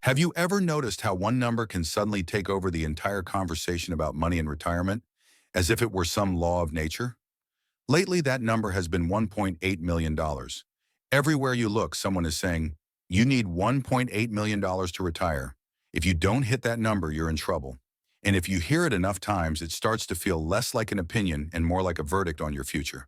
Have you ever noticed how one number can suddenly take over the entire conversation about money and retirement, as if it were some law of nature? Lately, that number has been $1.8 million. Everywhere you look, someone is saying, you need $1.8 million to retire. If you don't hit that number, you're in trouble. And if you hear it enough times, it starts to feel less like an opinion and more like a verdict on your future.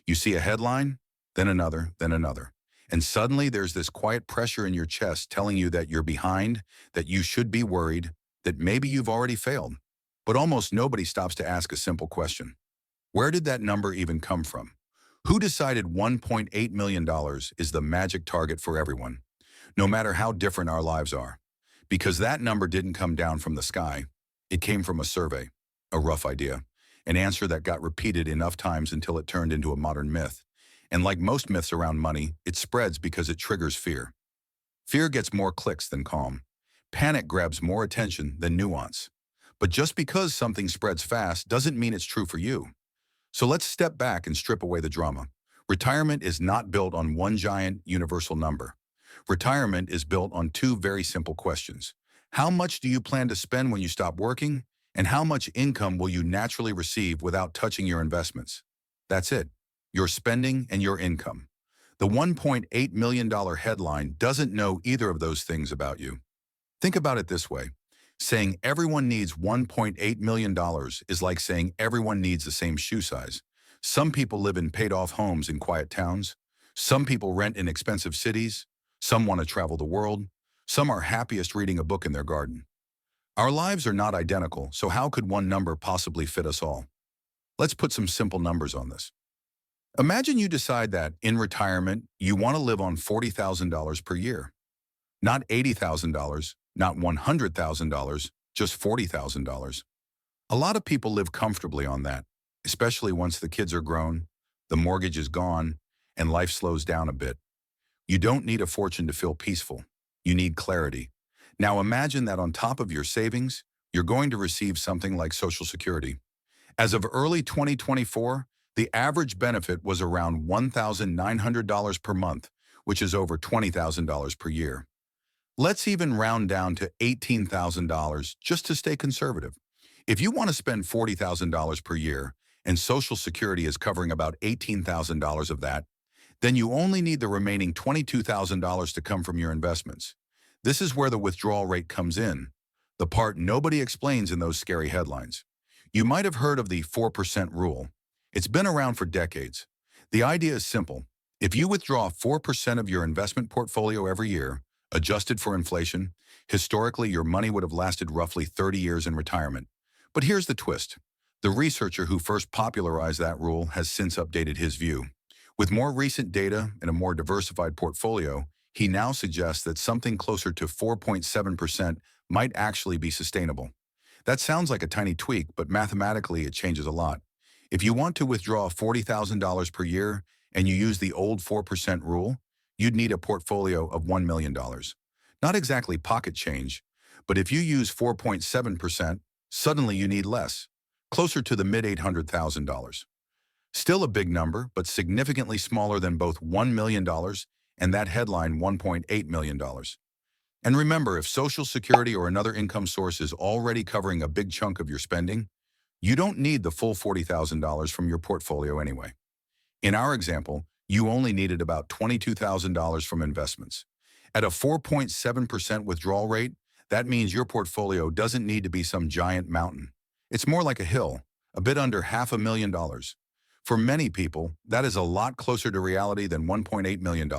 You see a headline, then another, then another. And suddenly there's this quiet pressure in your chest telling you that you're behind, that you should be worried, that maybe you've already failed. But almost nobody stops to ask a simple question. Where did that number even come from? Who decided $1.8 million is the magic target for everyone, no matter how different our lives are? Because that number didn't come down from the sky. It came from a survey, a rough idea, an answer that got repeated enough times until it turned into a modern myth. And like most myths around money, it spreads because it triggers fear. Fear gets more clicks than calm. Panic grabs more attention than nuance. But just because something spreads fast doesn't mean it's true for you. So let's step back and strip away the drama. Retirement is not built on one giant, universal number. Retirement is built on two very simple questions. How much do you plan to spend when you stop working? And how much income will you naturally receive without touching your investments? That's it. Your spending and your income. The $1.8 million headline doesn't know either of those things about you. Think about it this way. Saying everyone needs $1.8 million is like saying everyone needs the same shoe size. Some people live in paid-off homes in quiet towns. Some people rent in expensive cities. Some want to travel the world. Some are happiest reading a book in their garden. Our lives are not identical, so how could one number possibly fit us all? Let's put some simple numbers on this. Imagine you decide that, in retirement, you want to live on $40,000 per year. Not $80,000, not $100,000, just $40,000. A lot of people live comfortably on that, especially once the kids are grown, the mortgage is gone, and life slows down a bit. You don't need a fortune to feel peaceful. You need clarity. Now imagine that on top of your savings, you're going to receive something like Social Security. As of early 2024, the average benefit was around $1,900 per month, which is over $20,000 per year. Let's even round down to $18,000 just to stay conservative. If you want to spend $40,000 per year and Social Security is covering about $18,000 of that, then you only need the remaining $22,000 to come from your investments. This is where the withdrawal rate comes in, the part nobody explains in those scary headlines. You might have heard of the 4% rule. It's been around for decades. The idea is simple. If you withdraw 4% of your investment portfolio every year, adjusted for inflation, historically your money would have lasted roughly 30 years in retirement. But here's the twist. The researcher who first popularized that rule has since updated his view. With more recent data and a more diversified portfolio, he now suggests that something closer to 4.7% might actually be sustainable. That sounds like a tiny tweak, but mathematically it changes a lot. If you want to withdraw $40,000 per year and you use the old 4% rule, you'd need a portfolio of $1 million. Not exactly pocket change, but if you use 4.7%, suddenly you need less, closer to the mid-$800,000. Still a big number, but significantly smaller than both $1 million and that headline $1.8 million. And remember, if Social Security or another income source is already covering a big chunk of your spending, you don't need the full $40,000 from your portfolio anyway. In our example, you only needed about $22,000 from investments. At a 4.7% withdrawal rate, that means your portfolio doesn't need to be some giant mountain. It's more like a hill, a bit under $500,000. For many people, that is a lot closer to reality than $1.8 million.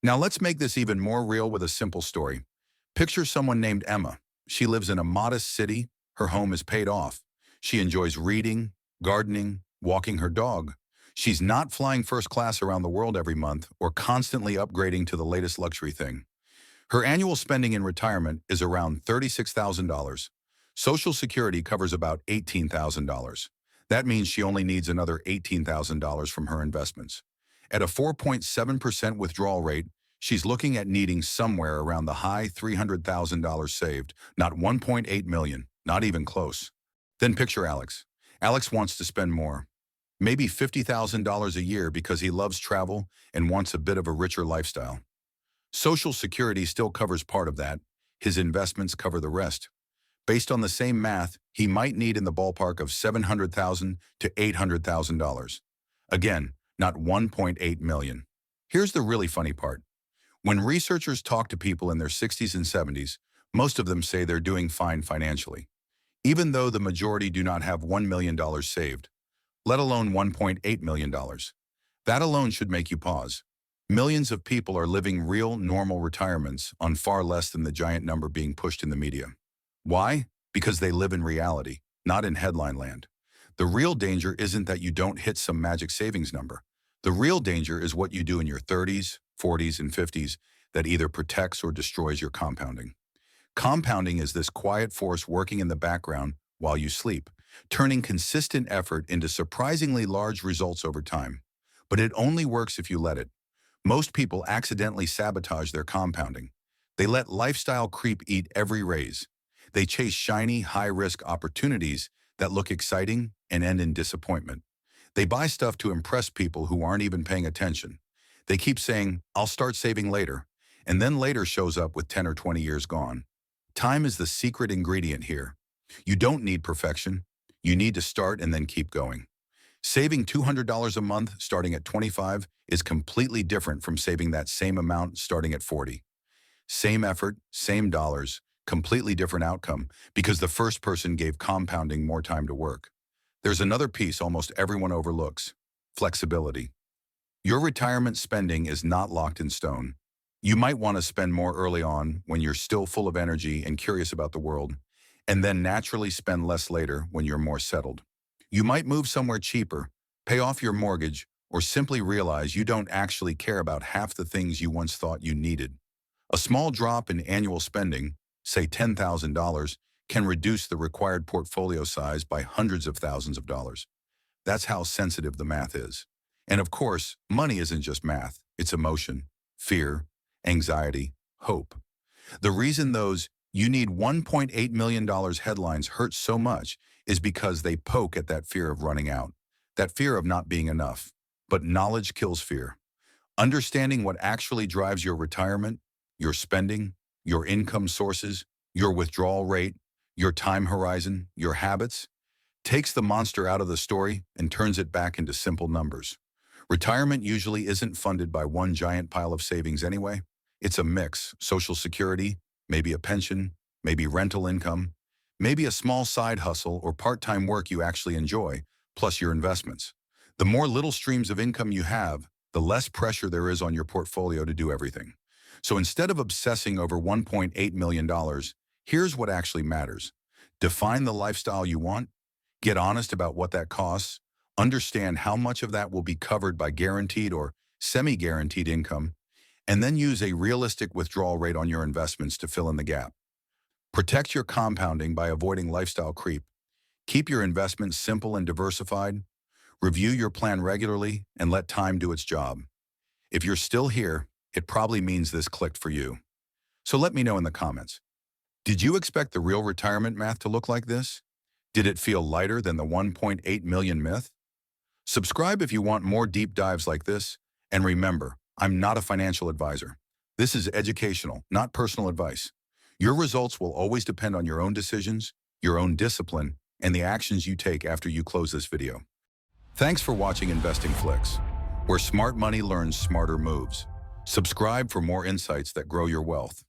Now let's make this even more real with a simple story. Picture someone named Emma. She lives in a modest city. Her home is paid off. She enjoys reading, gardening, walking her dog. She's not flying first class around the world every month or constantly upgrading to the latest luxury thing. Her annual spending in retirement is around $36,000. Social Security covers about $18,000. That means she only needs another $18,000 from her investments. At a 4.7% withdrawal rate, she's looking at needing somewhere around the high $300,000 saved, not $1.8 million, not even close. Then picture Alex. Alex wants to spend more. Maybe $50,000 a year because he loves travel and wants a bit of a richer lifestyle. Social Security still covers part of that. His investments cover the rest. Based on the same math, he might need in the ballpark of $700,000 to $800,000. Again, not 1.8 million. Here's the really funny part. When researchers talk to people in their 60s and 70s, most of them say they're doing fine financially, even though the majority do not have $1 million saved, let alone $1.8 million. That alone should make you pause. Millions of people are living real, normal retirements on far less than the giant number being pushed in the media. Why? Because they live in reality, not in headline land. The real danger isn't that you don't hit some magic savings number. The real danger is what you do in your 30s, 40s, and 50s that either protects or destroys your compounding. Compounding is this quiet force working in the background while you sleep, turning consistent effort into surprisingly large results over time. But it only works if you let it. Most people accidentally sabotage their compounding. They let lifestyle creep eat every raise. They chase shiny, high-risk opportunities that look exciting and end in disappointment. They buy stuff to impress people who aren't even paying attention. They keep saying, "I'll start saving later," and then later shows up with 10 or 20 years gone. Time is the secret ingredient here. You don't need perfection. You need to start and then keep going. Saving $200 a month starting at 25 is completely different from saving that same amount starting at 40. Same effort, same dollars, completely different outcome because the first person gave compounding more time to work. There's another piece almost everyone overlooks: flexibility. Your retirement spending is not locked in stone. You might want to spend more early on when you're still full of energy and curious about the world, and then naturally spend less later when you're more settled. You might move somewhere cheaper, pay off your mortgage, or simply realize you don't actually care about half the things you once thought you needed. A small drop in annual spending, say $10,000, can reduce the required portfolio size by hundreds of thousands of dollars. That's how sensitive the math is. And of course, money isn't just math. It's emotion, fear, anxiety, hope. The reason those "you need $1.8 million" headlines hurt so much is because they poke at that fear of running out, that fear of not being enough. But knowledge kills fear. Understanding what actually drives your retirement, your spending, your income sources, your withdrawal rate, your time horizon, your habits, takes the monster out of the story and turns it back into simple numbers. Retirement usually isn't funded by one giant pile of savings anyway. It's a mix: Social Security, maybe a pension, maybe rental income, maybe a small side hustle or part-time work you actually enjoy, plus your investments. The more little streams of income you have, the less pressure there is on your portfolio to do everything. So instead of obsessing over $1.8 million, here's what actually matters. Define the lifestyle you want, get honest about what that costs, understand how much of that will be covered by guaranteed or semi-guaranteed income, and then use a realistic withdrawal rate on your investments to fill in the gap. Protect your compounding by avoiding lifestyle creep. Keep your investments simple and diversified. Review your plan regularly and let time do its job. If you're still here, it probably means this clicked for you. So let me know in the comments. Did you expect the real retirement math to look like this? Did it feel lighter than the 1.8 million myth? Subscribe if you want more deep dives like this. And remember, I'm not a financial advisor. This is educational, not personal advice. Your results will always depend on your own decisions, your own discipline, and the actions you take after you close this video. Thanks for watching InvestingFlix, where smart money learns smarter moves. Subscribe for more insights that grow your wealth.